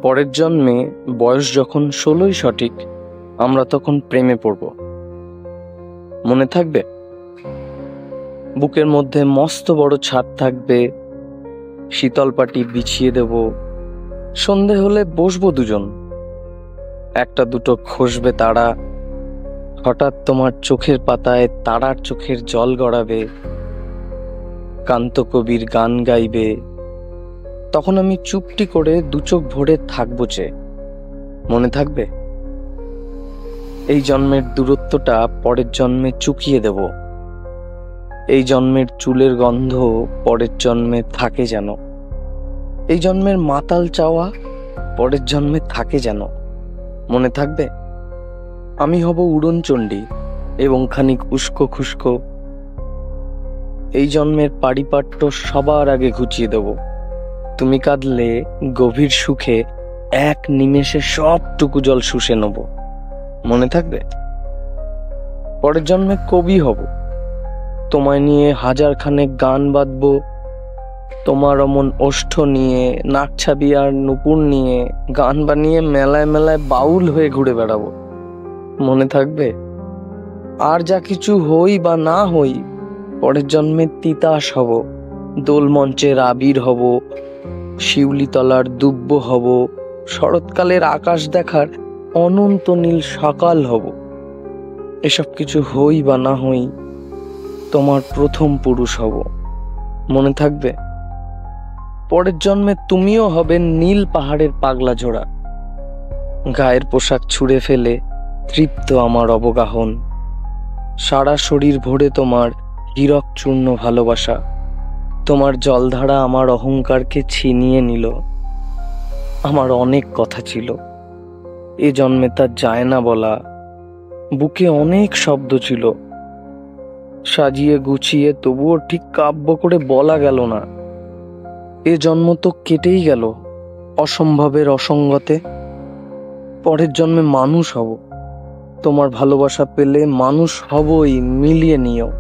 পরের জন্মে বয়স যখন 16ই সঠিক, আমরা তখন প্রেমে পড়ব। মনে থাকবে? বুকের মধ্যে মস্ত বড় ছাদ থাকবে, শীতল পাটি বিছিয়ে দেব, সন্ধে হলে বসবো দুজন, একটা দুটো খসবে তারা, হঠাৎ তোমার চোখের পাতায় তারার চোখের জল গড়াবে, কান্তকবির গান গাইবে, তখন আমি চুপটি করে দু চোখ ভরে থাকবো চেয়ে। মনে থাকবে? এই জন্মের দূরত্বটা পরের জন্মে চুকিয়ে দেব। এই জন্মের চুলের গন্ধ পরের জন্মে থাকে যেন। এই জন্মের মাতাল চাওয়া পরের জন্মে থাকে যেন। মনে থাকবে? আমি হব উড়নচণ্ডী এবং খানিক উস্কো খুস্কো। এই জন্মের পারিপাট্য সবার আগে ঘুচিয়ে দেব। তুমি কাঁদলে গভীর সুখে এক নিমেষে সবটুকু জল শুষে নেব। মনে থাকবে? পরের জন্মে কবি হব, তোমায় নিয়ে হাজার খানেক গান বাঁধব, তোমার অমন ওষ্ঠ নিয়ে, নাকছাবি আর নুপুর নিয়ে গান বানিয়ে মেলায় মেলায় বাউল হয়ে ঘুরে বেড়াবো। মনে থাকবে? আর যা কিছু হই বা না হই, পরের জন্মে তিতাস হব, দোল মঞ্চের আবির হব, শিউলিতলার দুব্ব হব, শরৎকালের আকাশ দেখার অনন্ত নীল সকাল হব। এসব কিছু হই বা না হই, তোমার প্রথম পুরুষ হব। মনে থাকবে? পরের জন্মে তুমিও হবে নীল পাহাড়ের পাগলা জোড়া, গায়ের পোশাক ছুঁড়ে ফেলে তৃপ্ত আমার অবগাহন, সারা শরীর ভরে তোমার হীরক চূর্ণ ভালোবাসা, তোমার জলধারা আমার অহংকারকে ছিনিয়ে নিল। আমার অনেক কথা ছিল, এ জন্মে তা যায় না বলা। বুকে অনেক শব্দ ছিল, সাজিয়ে গুছিয়ে তবুও ঠিক কাব্য করে বলা গেল না। এ জন্ম তো কেটেই গেল অসম্ভবের অসঙ্গতে। পরের জন্মে মানুষ হব, তোমার ভালোবাসা পেলে মানুষ হবই, মিলিয়ে নিও।